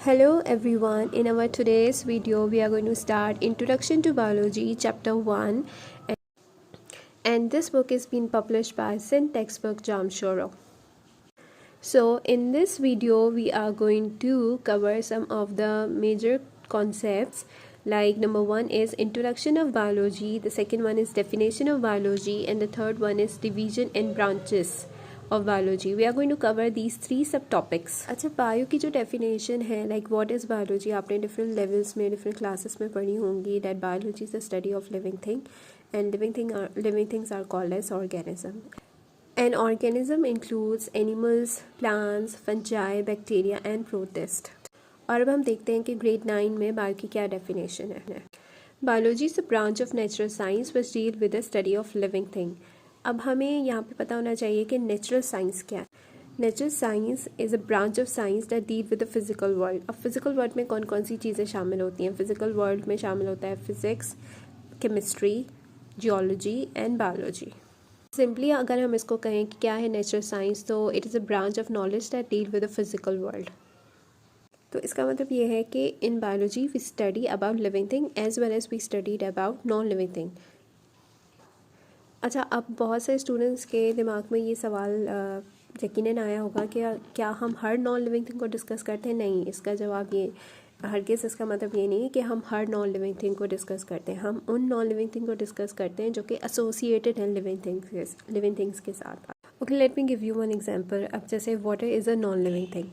Hello everyone, in our today's video we are going to start Introduction to Biology chapter 1 and this book is being published by St. Textbook Jamshoro. So in this video we are going to cover some of the major concepts like number 1 is Introduction of Biology, the second one is Definition of Biology and the third one is Division and Branches of biology. We are going to cover these three subtopics. अच्छा bio की जो definition है like what is biology आपने different levels में different classes में पढ़ी होंगी that biology is the study of living thing and living things are called as organism. An organism includes animals, plants, fungi, bacteria and protists. और अब हम देखते हैं कि ग्रेड 9 में बायो की क्या डेफिनेशन है. Biology is a branch of natural science which deal with the study of living thing. अब हमें यहाँ पे पता होना चाहिए कि नेचुरल साइंस क्या है. Natural science is a branch of science that deal with the physical world. अब फिजिकल वर्ल्ड में कौन कौन सी चीज़ें शामिल होती हैं. फिजिकल वर्ल्ड में शामिल होता है physics, chemistry, geology and biology. Simply अगर हम इसको कहें कि क्या है नेचुरल साइंस तो it is a branch of knowledge that deal with the physical world. तो इसका मतलब ये है कि in biology we study about living thing as well as we studied about non living thing. अच्छा, अब बहुत से स्टूडेंट्स के दिमाग में ये सवाल यकीनन आया होगा कि क्या हम हर नॉन लिविंग थिंग को डिस्कस करते हैं. नहीं, इसका जवाब ये हरगिज़ इसका मतलब ये नहीं है कि हम हर नॉन लिविंग थिंग को डिस्कस करते हैं. हम उन नॉन लिविंग थिंग को डिस्कस करते हैं जो कि एसोसिएटेड हैं लिविंग थिंग्स के साथ. Okay, let me give you one example. अब जैसे water is a non living thing.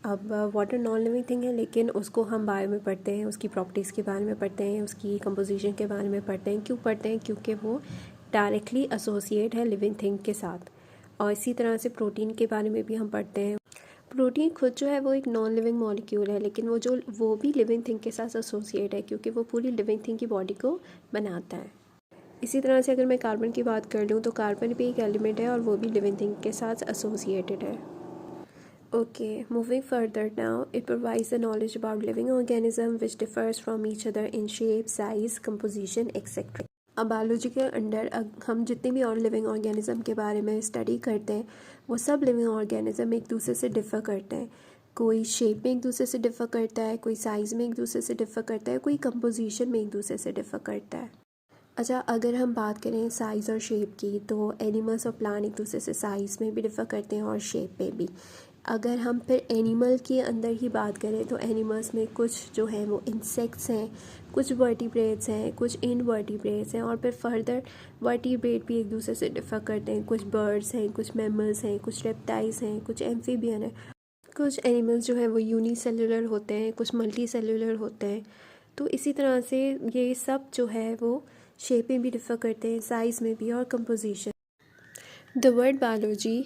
अब वाटर नॉन लिविंग थिंग है लेकिन उसको हम बायो में पढ़ते हैं, उसकी प्रॉपर्टीज़ के बारे में पढ़ते हैं, उसकी कंपोजिशन के बारे में पढ़ते हैं. क्यों पढ़ते हैं? क्योंकि वो डायरेक्टली एसोसिएट है लिविंग थिंग के साथ. और इसी तरह से प्रोटीन के बारे में भी हम पढ़ते हैं. प्रोटीन खुद जो है वो एक नॉन लिविंग मॉलिक्यूल है लेकिन वो भी लिविंग थिंग के साथ एसोसिएट है क्योंकि वो पूरी लिविंग थिंग की बॉडी को बनाता है. इसी तरह से अगर मैं कार्बन की बात कर लूँ तो कार्बन भी एक एलिमेंट है और वो भी लिविंग थिंग के साथ एसोसिएटेड है. Okay, moving further now, it provides the knowledge about living organism which differs from each other in shape, size, composition, etc. अब बायोलॉजी के अंडर हम जितने भी और लिविंग ऑर्गेनिज्म के बारे में स्टडी करते हैं वो सब लिविंग ऑर्गेनिज्म एक दूसरे से डिफ़र करते हैं. कोई शेप में एक दूसरे से डिफ़र करता है, कोई साइज़ में एक दूसरे से डिफ़र करता है, कोई कंपोजिशन में एक दूसरे से डिफ़र करता है. अच्छा, अगर हम बात करें साइज़ और शेप की तो एनिमल्स और प्लांट एक दूसरे से साइज़ में भी डिफ़र करते हैं और शेप में भी. अगर हम फिर एनिमल के अंदर ही बात करें तो एनिमल्स में कुछ जो है वो इंसेक्ट्स हैं, कुछ वर्टिब्रेट्स हैं, कुछ इनवर्टिब्रेट्स हैं और फिर फर्दर वर्टिब्रेट भी एक दूसरे से डिफ़र करते हैं. कुछ बर्ड्स हैं, कुछ मैमल्स हैं, कुछ रेप्टाइल्स हैं, कुछ एम्फीबियन हैं. कुछ एनिमल्स जो हैं वो यूनिसेलुलर होते हैं, कुछ मल्टी सेलुलर होते हैं. तो इसी तरह से ये सब जो है वो शेप में भी डिफ़र करते हैं, साइज़ में भी और composition. The word biology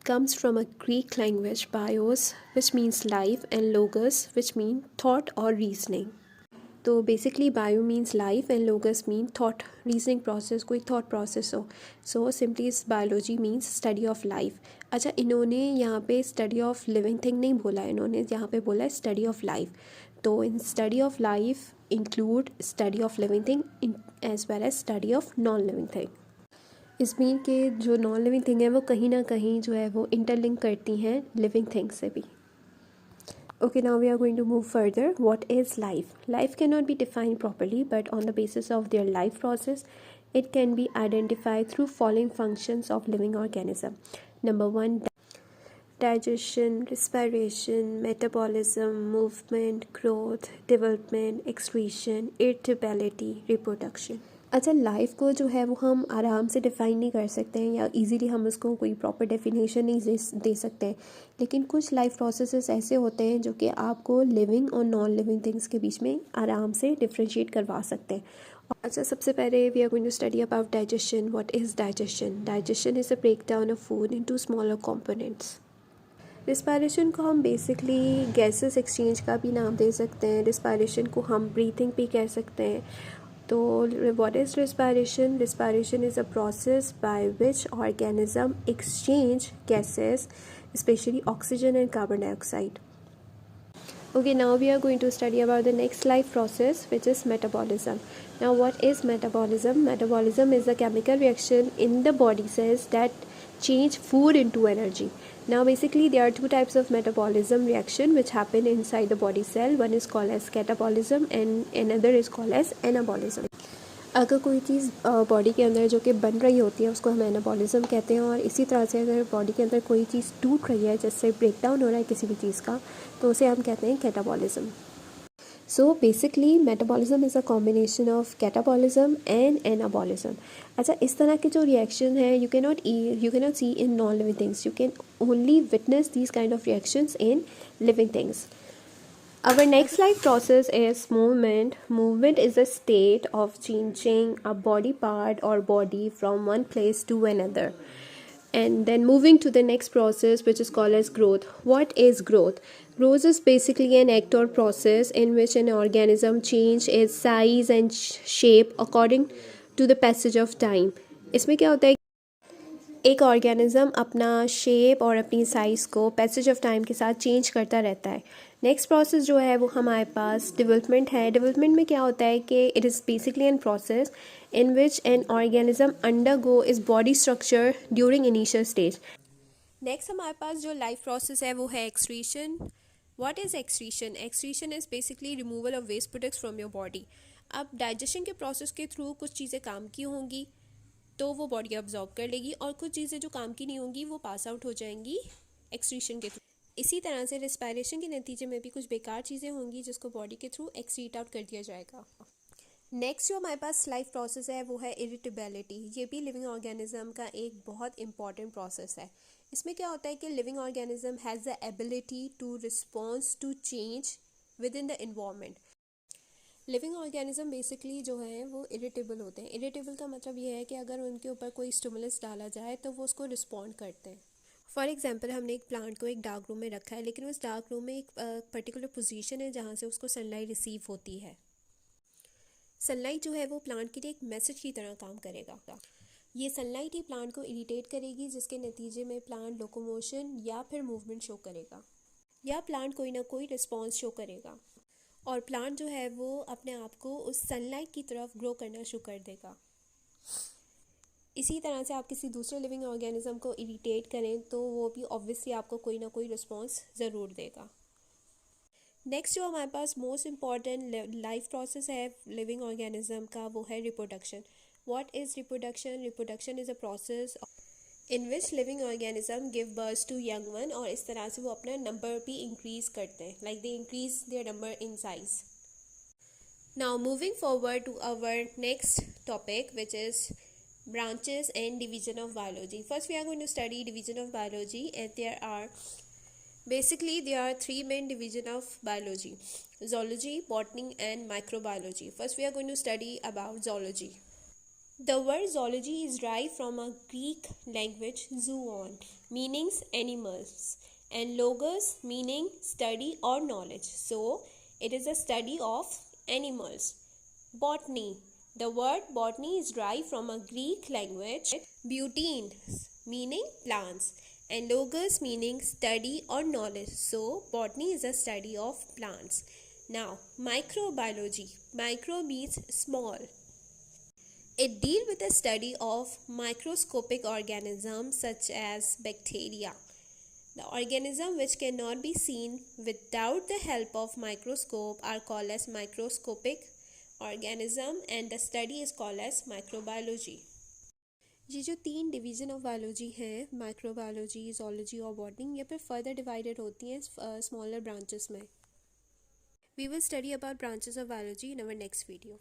comes from a Greek language bios which means life and logos which mean thought or reasoning. तो basically bio means life and लोगस mean thought reasoning process, कोई thought process हो. So simply इस biology means study of life. अच्छा, इन्होंने यहाँ पे study of living thing नहीं बोला है, इन्होंने यहाँ पे बोला है स्टडी ऑफ लाइफ. तो इन study of life include study of living thing as well as study of non living thing. इसमें कि जो नॉन लिविंग थिंग है वो कहीं ना कहीं जो है वो इंटरलिंक करती हैं लिविंग थिंग से भी. Okay, now we are going to move further. What is life? Life can not be defined properly but on the basis of their life process it can be identified through following functions of living organism. Number 1, digestion, respiration, metabolism, movement, growth, development, excretion, irritability, reproduction. अच्छा, life को जो है वो हम आराम से define नहीं कर सकते हैं या इजीली हम उसको कोई प्रॉपर डेफिनेशन नहीं दे सकते हैं. लेकिन कुछ लाइफ प्रोसेसेस ऐसे होते हैं जो कि आपको लिविंग और नॉन लिविंग थिंग्स के बीच में आराम से डिफ्रेंशिएट करवा सकते हैं. अच्छा, सबसे पहले we are going to study about digestion. What is digestion? Digestion is a break down of food into smaller components. Respiration को हम बेसिकली गैसेस एक्सचेंज का भी नाम दे सकते हैं. रिस्पायरेशन को हम ब्रीथिंग भी कह सकते हैं. तो what is respiration? Respiration is a process by which organism exchange gases specially oxygen and carbon dioxide. Okay, now we are going to study about the next life process which is metabolism. Now what is metabolism? Metabolism is a chemical reaction in the body cells that change food into energy. Now basically there are two types of metabolism reaction which happen inside the body cell. One is called as catabolism and another is called as anabolism. अगर कोई चीज़ body के अंदर जो कि बन रही होती है उसको हम एनाबॉलिज्म कहते हैं, और इसी तरह से अगर बॉडी के अंदर कोई चीज़ टूट रही है, जैसे ब्रेक डाउन हो रहा है किसी भी चीज़ का, तो उसे हम कहते हैं catabolism. So basically metabolism is a combination of catabolism and anabolism. अच्छा, इस तरह के जो reaction है you cannot see in non-living things. You can only witness these kind of reactions in living things. Our next life process is movement. Movement is a state of changing a body part or body from one place to another. And then moving to the next process, which is called as growth. What is growth? Growth is basically an act or process in which an organism changes its size and shape according to the passage of time. इसमें क्या होता है, एक organism अपना shape और अपनी size को passage of time के साथ चेंज करता रहता है. नेक्स्ट प्रोसेस जो है वो हमारे पास डेवलपमेंट है. डेवलपमेंट में क्या होता है कि it is basically an process in which an organism undergo its body structure during initial stage. Next हमारे पास जो life process है वो है excretion. What is excretion? Excretion is basically removal of waste products from your body. अब digestion के process के through कुछ चीज़ें काम की होंगी तो वो बॉडी absorb कर लेगी, और कुछ चीज़ें जो काम की नहीं होंगी वो पास आउट हो जाएंगी excretion के थ्रू. इसी तरह से respiration के नतीजे में भी कुछ बेकार चीज़ें होंगी जिसको बॉडी के थ्रू excrete आउट कर दिया जाएगा. नेक्स्ट जो हमारे पास लाइफ प्रोसेस है वो है इरिटेबिलिटी. ये भी लिविंग ऑर्गेनिज्म का एक बहुत इंपॉर्टेंट प्रोसेस है. इसमें क्या होता है कि living organism has the ability to response to change with in the environment. Living organism basically जो है वो इरिटेबल होते हैं. इरिटेबल का मतलब ये है कि अगर उनके ऊपर कोई स्टिमुलस डाला जाए तो वो उसको रिस्पॉन्ड करते हैं. फॉर एग्जाम्पल हमने एक प्लांट को एक डार्क रूम में रखा है, लेकिन उस डार्क रूम में एक पर्टिकुलर पोजीशन है जहाँ से उसको सनलाइट रिसीव होती है. सनलाइट जो है वो प्लांट के लिए एक मैसेज की तरह काम करेगा. ये सनलाइट ही प्लांट को इरिटेट करेगी, जिसके नतीजे में प्लांट लोकोमोशन या फिर मूवमेंट शो करेगा, या प्लांट कोई ना कोई रिस्पॉन्स शो करेगा, और प्लांट जो है वो अपने आप को उस सनलाइट की तरफ ग्रो करना शुरू कर देगा. इसी तरह से आप किसी दूसरे लिविंग ऑर्गेनिज्म को इरिटेट करें तो वो भी ऑब्वियसली आपको कोई ना कोई रिस्पॉन्स ज़रूर देगा. नेक्स्ट जो हमारे पास मोस्ट इम्पॉर्टेंट लाइफ प्रोसेस है लिविंग ऑर्गेनिज्म का वो है reproduction. What is reproduction? Reproduction is a process in which living organism give birth to young one, और इस तरह से वो अपना नंबर भी इंक्रीज़ करते हैं, like they increase their number in size. Now moving forward to our next topic which is branches and division of biology. First we are going to study division of biology, and there are three main division of biology: zoology, botany and microbiology. First we are going to study about zoology. The word zoology is derived from a Greek language zoon, meaning animals, and logos, meaning study or knowledge. So it is a study of animals. Botany. The word botany is derived from a Greek language botany, meaning plants, and logos, meaning study or knowledge. So botany is a study of plants. Now microbiology. Micro means small. It deals with the study of microscopic organisms such as bacteria. The organisms which cannot be seen without the help of microscope are called as microscopic organism, and the study is called as microbiology. ये जो तीन division of biology हैं, microbiology, zoology और botany, ये फिर further divided होती हैं smaller branches में. We will study about branches of biology in our next video.